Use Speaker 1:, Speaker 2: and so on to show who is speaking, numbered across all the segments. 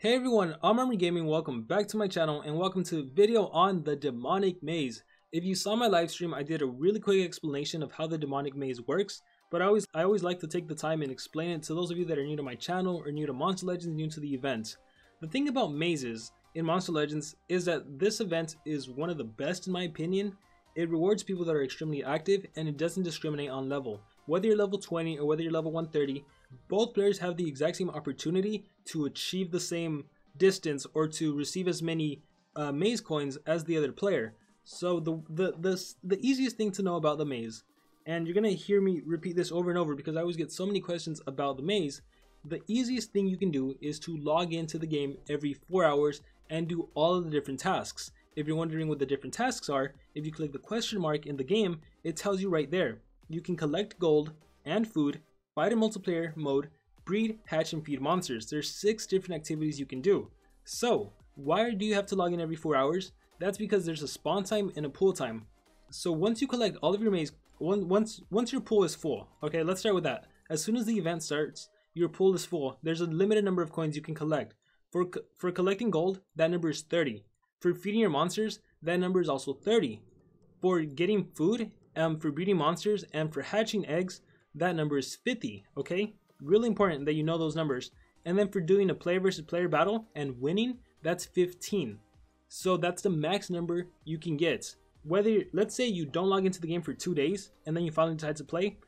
Speaker 1: Hey everyone, I'm Army Gaming. Welcome back to my channel and welcome to a video on the demonic maze. If you saw my live stream, I did a really quick explanation of how the demonic maze works, but I always like to take the time and explain it to those of you that are new to my channel or new to Monster Legends, new to the event. The thing about mazes in Monster Legends is that this event is one of the best in my opinion. It rewards people that are extremely active and it doesn't discriminate on level. Whether you're level 20 or whether you're level 130, both players have the exact same opportunity to achieve the same distance or to receive as many maze coins as the other player. So the easiest thing to know about the maze, and you're gonna hear me repeat this over and over because I always get so many questions about the maze, the easiest thing you can do is to log into the game every 4 hours and do all of the different tasks. If you're wondering what the different tasks are, if you click the question mark in the game, it tells you right there. You can collect gold and food, fight in multiplayer mode, breed, hatch, and feed monsters. There's 6 different activities you can do. So why do you have to log in every 4 hours? That's because there's a spawn time and a pool time. So once you collect all of your maze, once your pool is full, okay, let's start with that. As soon as the event starts, your pool is full. There's a limited number of coins you can collect. For collecting gold, that number is 30. For feeding your monsters, that number is also 30. For getting food, for breeding monsters, and for hatching eggs, that number is 50, okay? Really important that you know those numbers. And then for doing a player versus player battle and winning, that's 15. So that's the max number you can get. Whether, let's say you don't log into the game for 2 days and then you finally decide to play,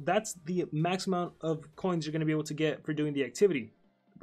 Speaker 1: that's the max amount of coins you're going to be able to get for doing the activity.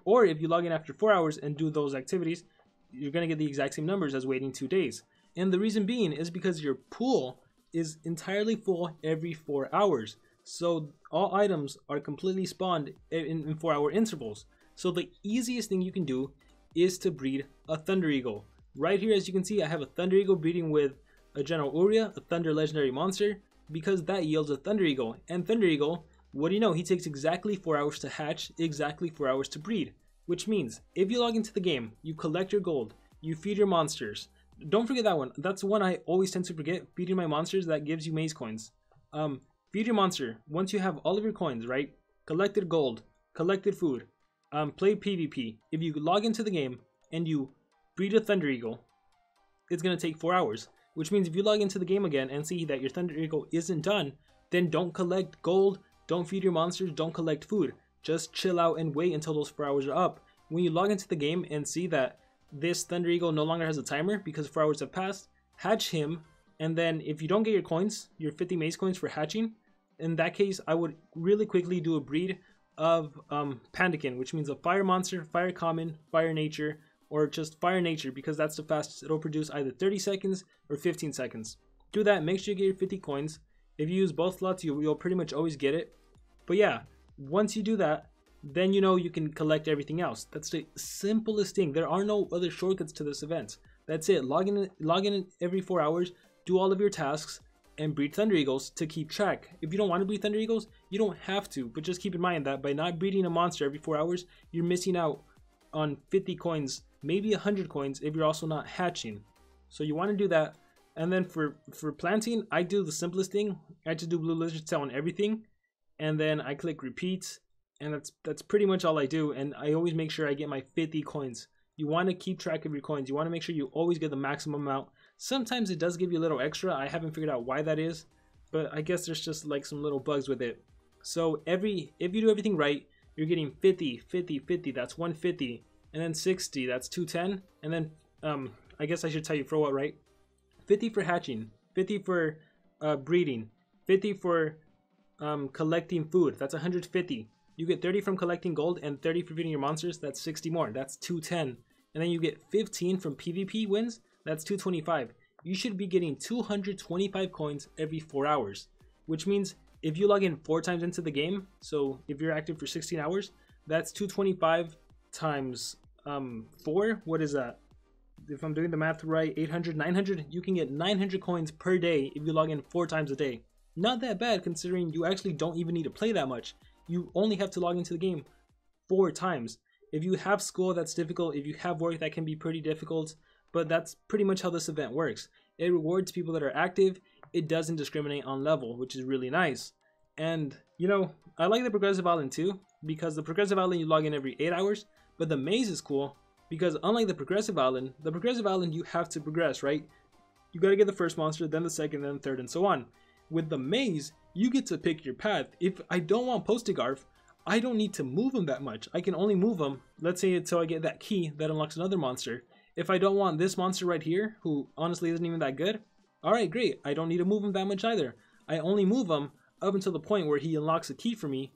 Speaker 1: Or if you log in after 4 hours and do those activities, you're going to get the exact same numbers as waiting 2 days. And the reason being is because your pool is entirely full every 4 hours. So all items are completely spawned in 4 hour intervals. So the easiest thing you can do is to breed a Thunder Eagle. Right here, as you can see, I have a Thunder Eagle breeding with a General Uria, a Thunder Legendary monster, because that yields a Thunder Eagle. And Thunder Eagle, what do you know, he takes exactly 4 hours to hatch, exactly 4 hours to breed. Which means, if you log into the game, you collect your gold, you feed your monsters. Don't forget that one. That's one I always tend to forget, feeding my monsters. That gives you maze coins. Feed your monster. Once you have all of your coins, right? Collected gold, collected food, played PvP. If you log into the game and you breed a Thunder Eagle, it's going to take 4 hours. Which means if you log into the game again and see that your Thunder Eagle isn't done, then don't collect gold, don't feed your monsters, don't collect food. Just chill out and wait until those 4 hours are up. When you log into the game and see that this Thunder Eagle no longer has a timer because 4 hours have passed, hatch him, and then if you don't get your coins, your 50 maze coins for hatching, in that case, I would really quickly do a breed of Pandakin, which means a fire monster, fire common, fire nature, or just fire nature because that's the fastest. It'll produce either 30 seconds or 15 seconds. Do that, make sure you get your 50 coins. If you use both slots, you'll pretty much always get it. But yeah, once you do that, then you know you can collect everything else. That's the simplest thing. There are no other shortcuts to this event. That's it. Log in every 4 hours, do all of your tasks, and breed Thunder Eagles to keep track. If you don't want to breed Thunder Eagles, you don't have to, but just keep in mind that by not breeding a monster every 4 hours, you're missing out on 50 coins, maybe 100 coins if you're also not hatching. So you want to do that. And then for planting, I do the simplest thing. I just do blue lizard tail on everything, and then I click repeat, and that's pretty much all I do. And I always make sure I get my 50 coins. You want to keep track of your coins. You want to make sure you always get the maximum amount. Sometimes it does give you a little extra. I haven't figured out why that is, but I guess there's just like some little bugs with it. So if you do everything right, you're getting 50, 50, 50, that's 150, and then 60, that's 210, and then I guess I should tell you for what, right? 50 for hatching, 50 for breeding, 50 for collecting food, that's 150. You get 30 from collecting gold and 30 for feeding your monsters, that's 60 more, that's 210. And then you get 15 from PvP wins, that's 225. You should be getting 225 coins every 4 hours, which means if you log in 4 times into the game, so if you're active for 16 hours, that's 225 times 4. What is that? If I'm doing the math right, 800, 900, you can get 900 coins per day if you log in 4 times a day. Not that bad considering you actually don't even need to play that much. You only have to log into the game 4 times. If you have school, that's difficult. If you have work, that can be pretty difficult. But that's pretty much how this event works. It rewards people that are active. It doesn't discriminate on level, which is really nice. And, you know, I like the Progressive Island too, because the Progressive Island you log in every 8 hours, but the maze is cool because unlike the progressive island, you have to progress, right? You gotta get the first monster, then the second, then the third, and so on. With the maze, you get to pick your path. If I don't want Postigarf, I don't need to move him that much. I can only move him, let's say, until I get that key that unlocks another monster. If I don't want this monster right here, who honestly isn't even that good, alright, great. I don't need to move him that much either. I only move him up until the point where he unlocks a key for me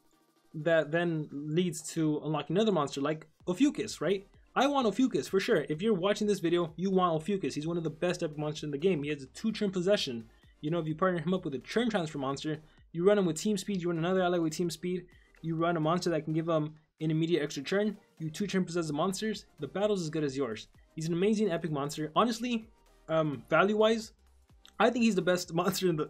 Speaker 1: that then leads to unlocking another monster like Ophiuchus, right? I want Ophiuchus for sure. If you're watching this video, you want Ophiuchus. He's one of the best epic monsters in the game. He has a 2-turn possession. You know, if you partner him up with a turn transfer monster, you run him with team speed, you run another ally with team speed, you run a monster that can give him an immediate extra turn, you 2-turn possess the monsters, the battle's as good as yours. He's an amazing epic monster. Honestly, value-wise, I think he's the best monster in the...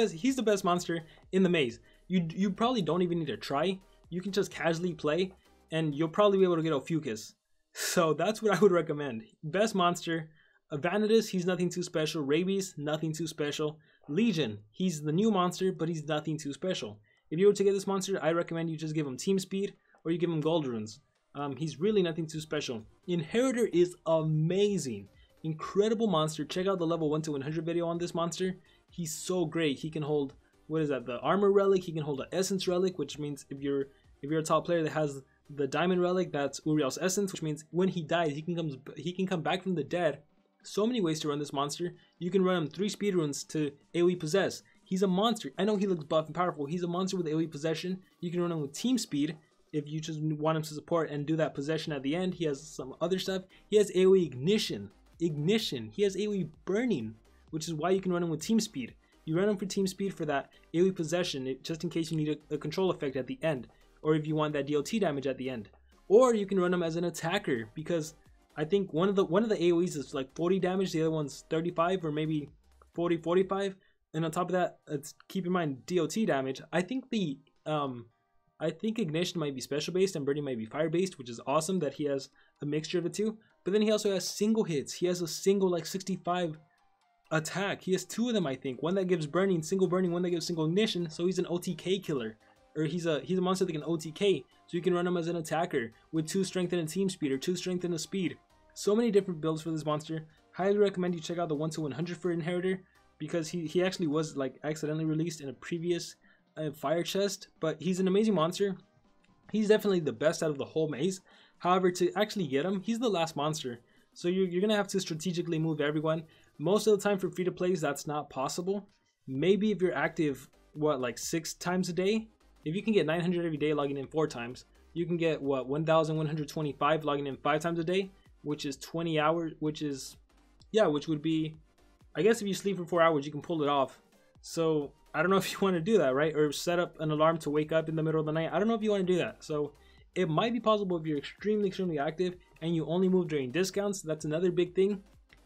Speaker 1: he's the best monster in the maze. You probably don't even need to try. You can just casually play, and you'll probably be able to get Ophiuchus. So that's what I would recommend. Best monster. Vanitas, he's nothing too special. Rabies, nothing too special. Legion, he's the new monster, but he's nothing too special. If you were to get this monster, I recommend you just give him team speed, or you give him gold runes. He's really nothing too special. Inheritor is amazing. Incredible monster. Check out the level 1 to 100 video on this monster. He's so great. He can hold, what is that, the armor relic. He can hold an essence relic, which means if you're a top player that has the diamond relic, that's Uriel's essence, which means when he dies, he can come back from the dead. So many ways to run this monster. You can run him 3 speed runes to AoE possess. He's a monster. I know he looks buff and powerful. He's a monster with AoE possession. You can run him with team speed if you just want him to support and do that possession at the end. He has some other stuff. He has AoE ignition. He has AoE burning, which is why you can run him with team speed. You run him for team speed for that AoE possession, just in case you need a control effect at the end, or if you want that DLT damage at the end. Or you can run him as an attacker, because I think one of the AoEs is like 40 damage, the other one's 35 or maybe 40, 45. And on top of that, keep in mind DOT damage. I think ignition might be special based and burning might be fire based, which is awesome that he has a mixture of the two. But then he also has single hits. He has a single like 65 attack. He has 2 of them, I think. One that gives burning, one that gives single ignition. So he's an OTK killer, or he's a monster that can OTK. So you can run him as an attacker with 2 strength and a team speed, or 2 strength and a speed. So many different builds for this monster. Highly recommend you check out the 1 to 100 for Inheritor, because he actually was like accidentally released in a previous fire chest. But he's an amazing monster. He's definitely the best out of the whole maze. However, to actually get him, he's the last monster. So you're gonna have to strategically move everyone. Most of the time for free to plays, that's not possible. Maybe if you're active, what, like 6 times a day? If you can get 900 every day logging in 4 times, you can get what, 1125 logging in 5 times a day, which is 20 hours, which would be, I guess if you sleep for 4 hours, you can pull it off. So I don't know if you want to do that, right? Or set up an alarm to wake up in the middle of the night. I don't know if you want to do that. So it might be possible if you're extremely active and you only move during discounts. That's another big thing.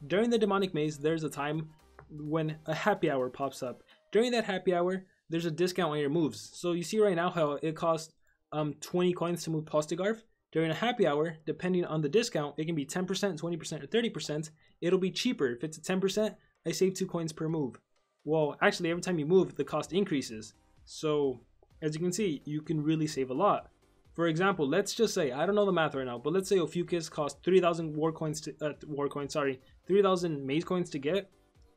Speaker 1: During the demonic maze, there's a time when a happy hour pops up. During that happy hour, there's a discount on your moves. So you see right now how it costs 20 coins to move Postigarf. During a happy hour, depending on the discount, it can be 10%, 20%, or 30%. It'll be cheaper. If it's a 10%, I save 2 coins per move. Well, actually, every time you move, the cost increases. So, as you can see, you can really save a lot. For example, let's just say, I don't know the math right now, but let's say Ophiuchus costs 3,000 3,000 maze coins to get.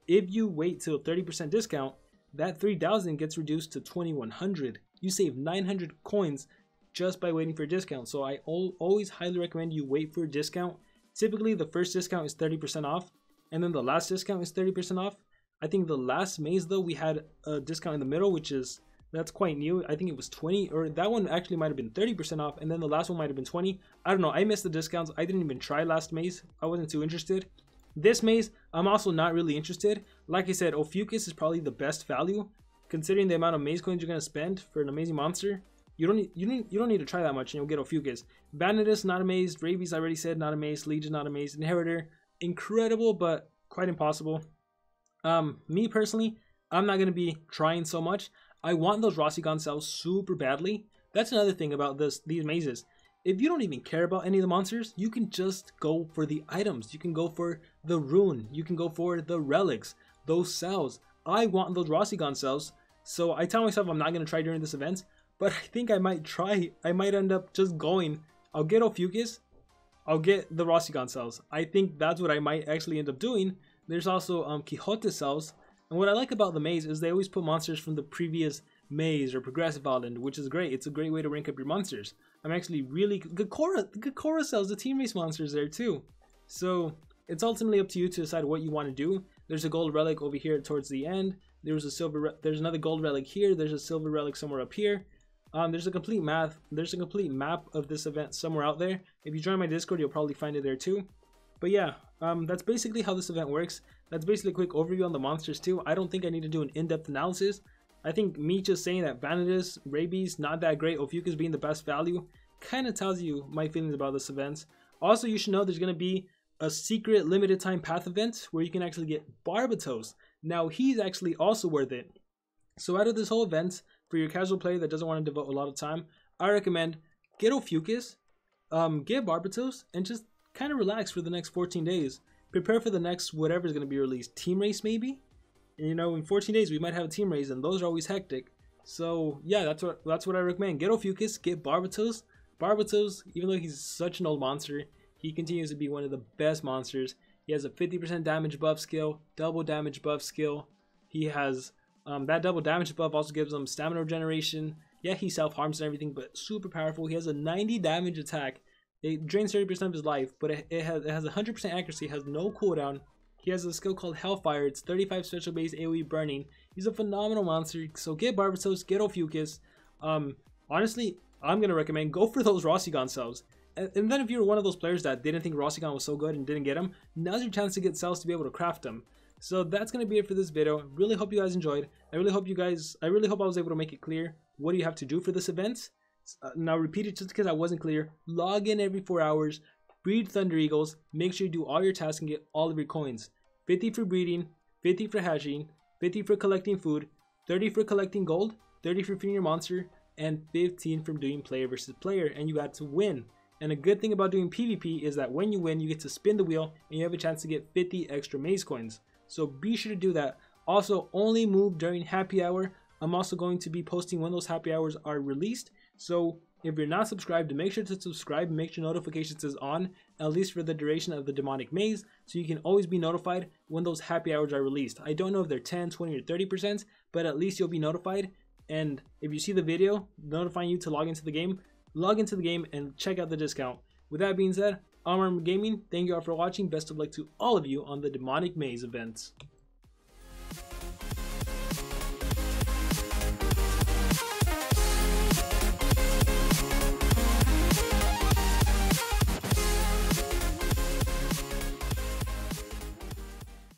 Speaker 1: If you wait till 30% discount, that 3,000 gets reduced to 2,100. You save 900 coins just by waiting for a discount. So I always highly recommend you wait for a discount. Typically, the first discount is 30% off, and then the last discount is 30% off. I think the last maze though, we had a discount in the middle, that's quite new. I think it was 20, or that one actually might have been 30% off, and then the last one might have been 20. I don't know, I missed the discounts. I didn't even try last maze. I wasn't too interested. This maze, I'm also not really interested. Like I said, Ophiuchus is probably the best value, considering the amount of maze coins you're gonna spend for an amazing monster. You don't need to try that much and you'll get Ophiuchus. Vanitas, not a maze. Rabies, I already said, not a maze. Legion, not a maze. Inheritor, incredible, but quite impossible. Me personally, I'm not gonna be trying so much. I want those Rossigon cells super badly. That's another thing about these mazes. If you don't even care about any of the monsters, you can just go for the items. You can go for the rune. You can go for the relics, those cells. I want those Rossigon cells. So I tell myself I'm not gonna try during this event, but I think I might try. I might end up just going. I'll get Ophiuchus. I'll get the Rossigan cells. I think that's what I might actually end up doing. There's also Quixote cells. And what I like about the maze is they always put monsters from the previous maze or progressive island, which is great. It's a great way to rank up your monsters. I'm actually really good Gakora cells, the team race monsters there too. So it's ultimately up to you to decide what you want to do. There's a gold relic over here towards the end. There's another gold relic here. There's a silver relic somewhere up here. There's a complete map of this event somewhere out there. If you join my Discord, you'll probably find it there too. But yeah, that's basically how this event works. That's basically a quick overview on the monsters too. I don't think I need to do an in-depth analysis. I think me just saying that Vanitas, Rabies, not that great, Ophiuchus being the best value, kind of tells you my feelings about this event. Also, you should know there's going to be a secret limited time path event where you can actually get Barbatos. Now, he's actually also worth it. So out of this whole event, for your casual player that doesn't want to devote a lot of time, I recommend get Ophiuchus, get Barbatos, and just kind of relax for the next 14 days. Prepare for the next whatever is going to be released. Team race maybe? You know, in 14 days we might have a team race, and those are always hectic. So yeah, that's what I recommend. Get Ophiuchus, get Barbatos. Barbatos, even though he's such an old monster, he continues to be one of the best monsters. He has a 50% damage buff skill, double damage buff skill. He has that double damage buff also gives him stamina regeneration. Yeah, he self-harms and everything, but super powerful. He has a 90 damage attack. It drains 30% of his life, but it has 100% accuracy, has no cooldown. He has a skill called Hellfire. It's 35 special base AoE burning. He's a phenomenal monster. So get Barbatos, get Ophiuchus. Honestly, I'm going to recommend go for those Rossigan cells. And then if you're one of those players that didn't think Rossigan was so good and didn't get them, now's your chance to get cells to be able to craft them. So that's going to be it for this video. Really hope you guys enjoyed. I really hope I was able to make it clear what do you have to do for this event. Now repeat it just because I wasn't clear. Log in every 4 hours, breed Thunder Eagles, make sure you do all your tasks and get all of your coins. 50 for breeding, 50 for hatching, 50 for collecting food, 30 for collecting gold, 30 for feeding your monster, and 15 from doing player versus player, and you got to win. And a good thing about doing PvP is that when you win, you get to spin the wheel and you have a chance to get 50 extra maze coins. So be sure to do that. Also, only move during happy hour. I'm also going to be posting when those happy hours are released. So if you're not subscribed, make sure to subscribe and make sure notifications is on, at least for the duration of the demonic maze, so you can always be notified when those happy hours are released. I don't know if they're 10, 20, or 30%, but at least you'll be notified. And if you see the video notifying you to log into the game and check out the discount. With that being said, I'm Armor Gaming. Thank you all for watching. Best of luck to all of you on the demonic maze events.